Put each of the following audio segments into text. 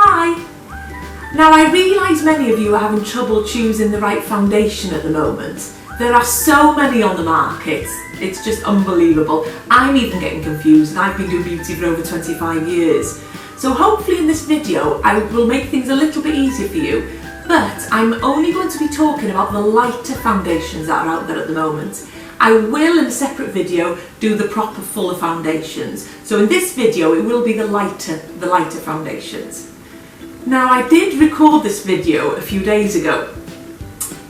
Hi! Now I realise many of you are having trouble choosing the right foundation at the moment. There are so many on the market, it's just unbelievable. I'm even getting confused and I've been doing beauty for over 25 years. So hopefully in this video I will make things a little bit easier for you, but I'm only going to be talking about the lighter foundations that are out there at the moment. I will in a separate video do the proper fuller foundations. So in this video it will be the lighter foundations. Now I did record this video a few days ago.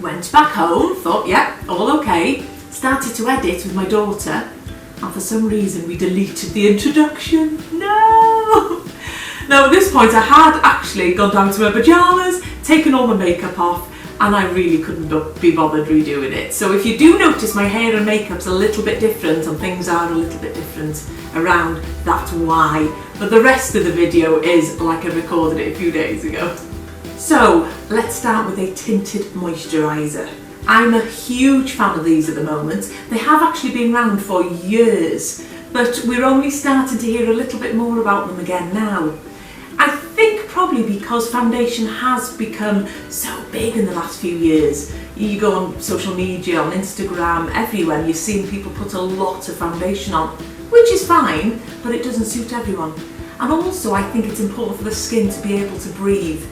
Went back home, thought yeah, all okay. Started to edit with my daughter and for some reason we deleted the introduction. No! Now at this point I had actually gone down to my pyjamas, taken all my makeup off, and I really couldn't be bothered redoing it. So if you do notice my hair and makeup's a little bit different and things are a little bit different around, that's why. But the rest of the video is like I recorded it a few days ago. So let's start with a tinted moisturiser. I'm a huge fan of these at the moment. They have actually been around for years, but we're only starting to hear a little bit more about them again now. I think probably because foundation has become so big in the last few years. You go on social media, on Instagram, everywhere, you're seeing people put a lot of foundation on, which is fine, but it doesn't suit everyone. And also I think it's important for the skin to be able to breathe.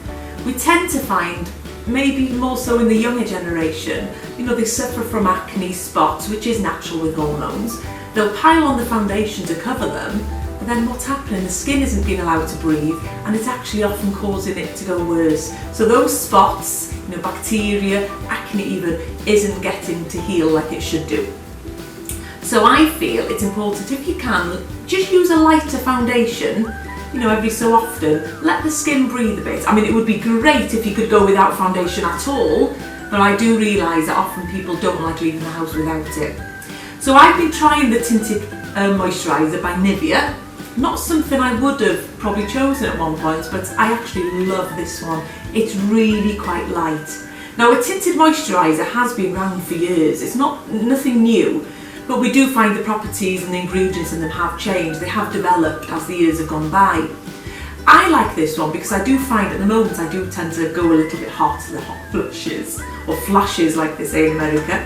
We tend to find, maybe more so in the younger generation, they suffer from acne, spots, which is natural with hormones. They'll pile on the foundation to cover them, but then what's happening? The skin isn't being allowed to breathe and it's actually often causing it to go worse. So those spots, bacteria, acne even, isn't getting to heal like it should do. So I feel it's important, if you can, just use a lighter foundation, every so often. Let the skin breathe a bit. I mean, it would be great if you could go without foundation at all, but I do realise that often people don't like leaving the house without it. So I've been trying the tinted moisturiser by Nivea. Not something I would have probably chosen at one point, but I actually love this one. It's really quite light. Now a tinted moisturiser has been around for years. It's nothing new, but we do find the properties and the ingredients in them have changed. They have developed as the years have gone by. I like this one because I do find at the moment I do tend to go a little bit hot, the hot flushes, or flashes like they say in America.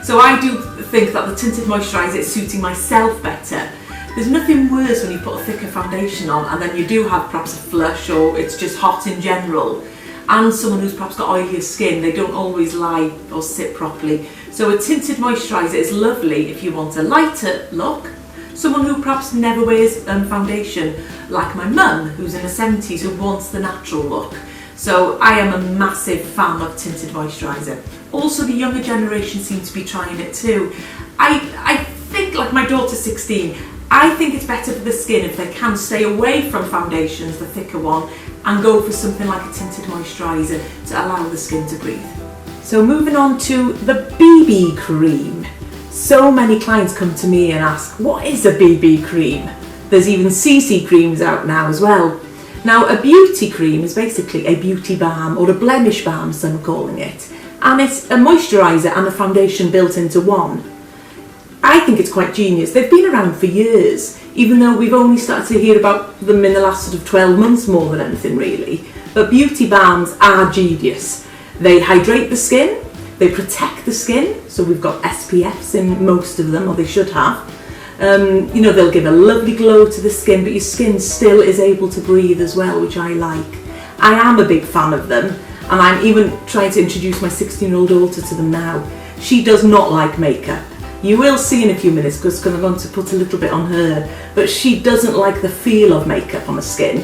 So I do think that the tinted moisturiser is suiting myself better. There's nothing worse when you put a thicker foundation on and then you do have perhaps a flush or it's just hot in general. And someone who's perhaps got oilier skin, they don't always lie or sit properly. So a tinted moisturiser is lovely if you want a lighter look. Someone who perhaps never wears foundation, like my mum who's in her 70s who wants the natural look. So I am a massive fan of tinted moisturiser. Also the younger generation seems to be trying it too. I think, like my daughter's 16, I think it's better for the skin if they can stay away from foundations, the thicker one, and go for something like a tinted moisturiser to allow the skin to breathe. So moving on to the BB cream. So many clients come to me and ask, what is a BB cream? There's even CC creams out now as well. Now a beauty cream is basically a beauty balm, or a blemish balm some are calling it. And it's a moisturiser and a foundation built into one. I think it's quite genius. They've been around for years, even though we've only started to hear about them in the last sort of 12 months more than anything really. But beauty balms are genius. They hydrate the skin, they protect the skin, so we've got SPFs in most of them, or they should have. They'll give a lovely glow to the skin, but your skin still is able to breathe as well, which I like. I am a big fan of them, and I'm even trying to introduce my 16-year-old daughter to them now. She does not like makeup. You will see in a few minutes because I'm going to put a little bit on her, but she doesn't like the feel of makeup on the skin,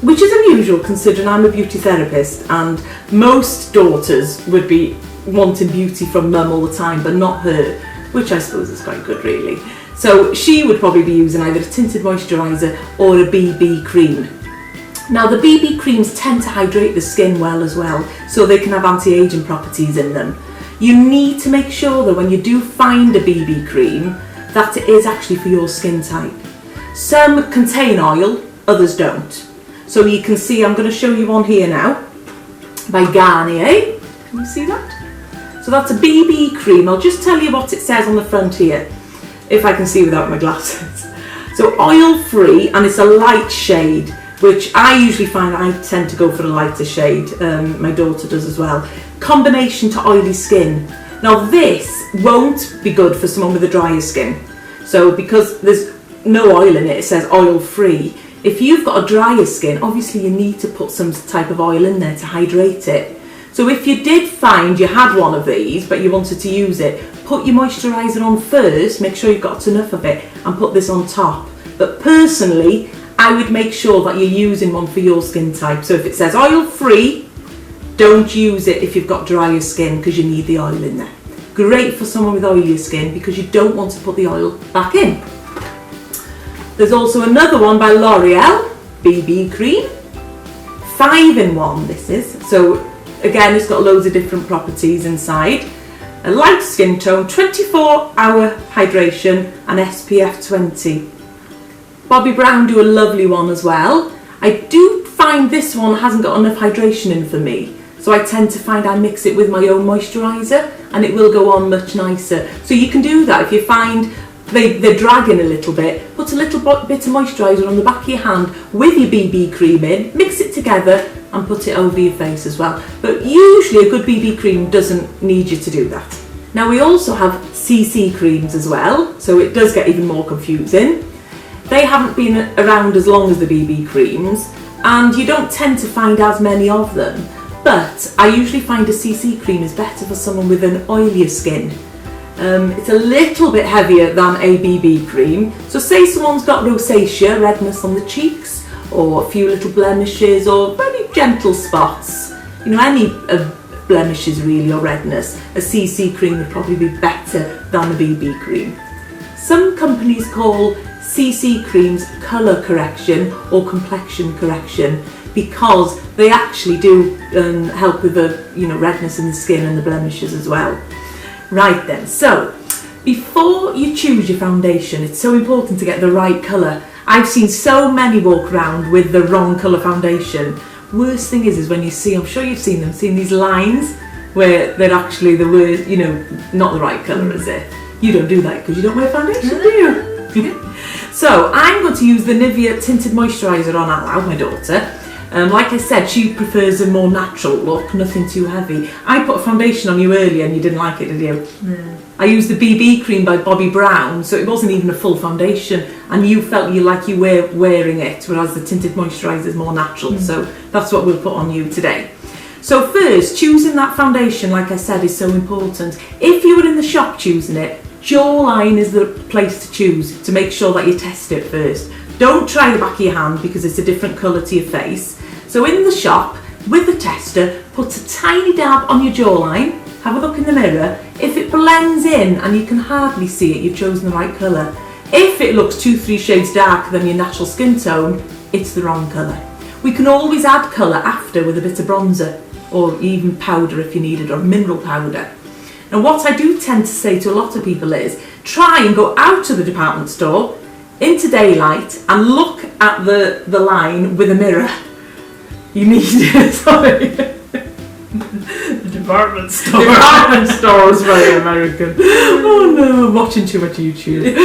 which is unusual considering I'm a beauty therapist and most daughters would be wanting beauty from mum all the time, but not her, which I suppose is quite good really. So she would probably be using either a tinted moisturiser or a BB cream. Now the BB creams tend to hydrate the skin well as well, so they can have anti-aging properties in them. You need to make sure that when you do find a BB cream that it is actually for your skin type. Some contain oil, others don't. So you can see, I'm going to show you one here now by Garnier. Can you see that? So that's a BB cream. I'll just tell you what it says on the front here, if I can see without my glasses. So oil free, and it's a light shade. which I usually find I tend to go for a lighter shade. My daughter does as well. Combination to oily skin. Now this won't be good for someone with a drier skin. So because there's no oil in it, it says oil free. If you've got a drier skin, obviously you need to put some type of oil in there to hydrate it. So if you did find you had one of these but you wanted to use it, put your moisturiser on first, make sure you've got enough of it, and put this on top. But personally, I would make sure that you're using one for your skin type. So if it says oil free, don't use it if you've got drier skin because you need the oil in there. Great for someone with oilier skin because you don't want to put the oil back in. There's also another one by L'Oreal, BB cream. 5-in-1 this is. So again, it's got loads of different properties inside. A light skin tone, 24-hour hydration and SPF 20. Bobbi Brown do a lovely one as well. I do find this one hasn't got enough hydration in for me. So I tend to find I mix it with my own moisturiser and it will go on much nicer. So you can do that if you find they're dragging a little bit. Put a little bit of moisturiser on the back of your hand with your BB cream in, mix it together and put it over your face as well. But usually a good BB cream doesn't need you to do that. Now we also have CC creams as well, so it does get even more confusing. They haven't been around as long as the BB creams and you don't tend to find as many of them. But I usually find a CC cream is better for someone with an oilier skin. It's a little bit heavier than a BB cream. So say someone's got rosacea, redness on the cheeks, or a few little blemishes or very gentle spots. You know, any blemishes really or redness, a CC cream would probably be better than a BB cream. Some companies call CC creams colour correction or complexion correction because they actually do help with the redness in the skin and the blemishes as well. Right then, so before you choose your foundation, it's so important to get the right colour. I've seen so many walk around with the wrong colour foundation. Worst thing is when you see, I'm sure you've seen them, seen these lines where they're actually the worst, not the right colour, is it? You don't do that because you don't wear foundation, do you? So I'm going to use the Nivea Tinted Moisturiser on Allow, my daughter. Like I said, she prefers a more natural look, nothing too heavy. I put a foundation on you earlier and you didn't like it, did you? No. I used the BB cream by Bobbi Brown, so it wasn't even a full foundation and you felt you were wearing it, whereas the tinted moisturiser is more natural. So that's what we'll put on you today. So first, choosing that foundation, like I said, is so important. If you were in the shop choosing it, jawline is the place to choose to make sure that you test it first. Don't try the back of your hand because it's a different colour to your face. So in the shop, with the tester, put a tiny dab on your jawline, have a look in the mirror. If it blends in and you can hardly see it, you've chosen the right colour. If it looks 2-3 shades darker than your natural skin tone, it's the wrong colour. We can always add colour after with a bit of bronzer or even powder if you need it, or mineral powder. Now what I do tend to say to a lot of people is, try and go out to the department store into daylight and look at the line with a mirror. You need it, sorry. The department store. Department store is very American. Oh no, I'm watching too much YouTube.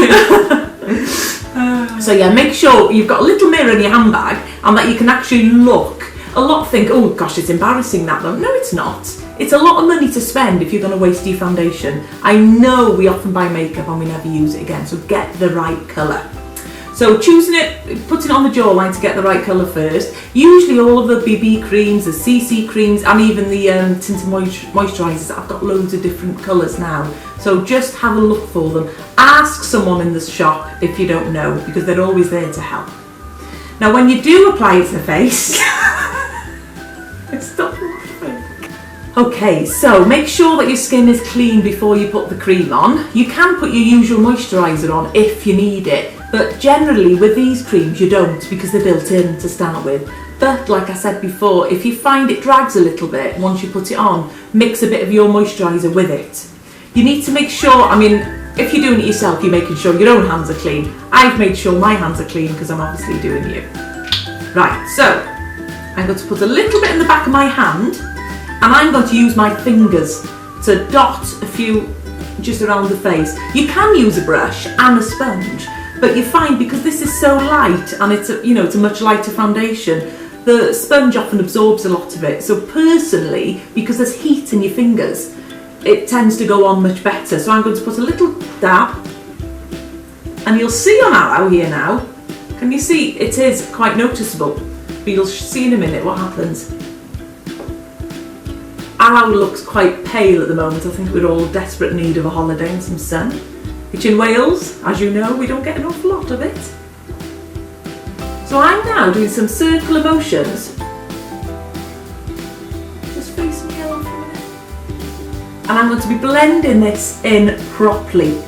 So yeah, make sure you've got a little mirror in your handbag and that you can actually look. A lot think, oh gosh, it's embarrassing that though. No, it's not. It's a lot of money to spend if you're going to waste your foundation. I know we often buy makeup and we never use it again, so get the right colour. So choosing it, putting it on the jawline to get the right colour first. Usually all of the BB creams, the CC creams and even the tinted moisturisers, I've got loads of different colours now. So just have a look for them. Ask someone in the shop if you don't know, because they're always there to help. Now when you do apply it to the face, stop laughing. Okay, so make sure that your skin is clean before you put the cream on. You can put your usual moisturiser on if you need it. But generally with these creams you don't, because they're built in to start with. But like I said before, if you find it drags a little bit once you put it on, mix a bit of your moisturiser with it. You need to make sure, if you're doing it yourself, you're making sure your own hands are clean. I've made sure my hands are clean because I'm obviously doing you. Right, so I'm going to put a little bit in the back of my hand and I'm going to use my fingers to dot a few just around the face. You can use a brush and a sponge, but But you find because this is so light and it's a, it's a much lighter foundation, the sponge often absorbs a lot of it. So personally, because there's heat in your fingers, it tends to go on much better. So I'm going to put a little dab, and you'll see on Aloe here now. Can you see? It is quite noticeable, but you'll see in a minute what happens. Aloe looks quite pale at the moment. I think we're all desperate need of a holiday and some sun. Which in Wales, as you know, we don't get an awful lot of it. So I'm now doing some circular motions. Just face me along for a minute. And I'm going to be blending this in properly.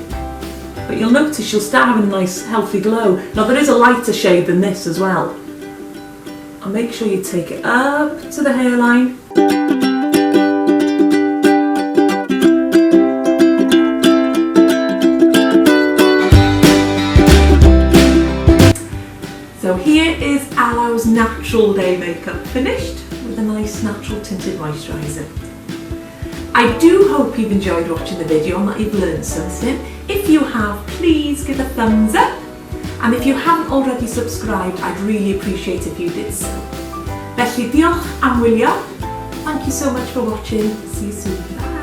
But you'll notice you'll start having a nice healthy glow. Now there is a lighter shade than this as well. And make sure you take it up to the hairline. So here is Aloe's natural day makeup finished with a nice natural tinted moisturiser. I do hope you've enjoyed watching the video and that you've learned something. If you have, please give a thumbs up. And if you haven't already subscribed, I'd really appreciate if you did so. Felly diolch am wylio. Thank you so much for watching. See you soon. Bye.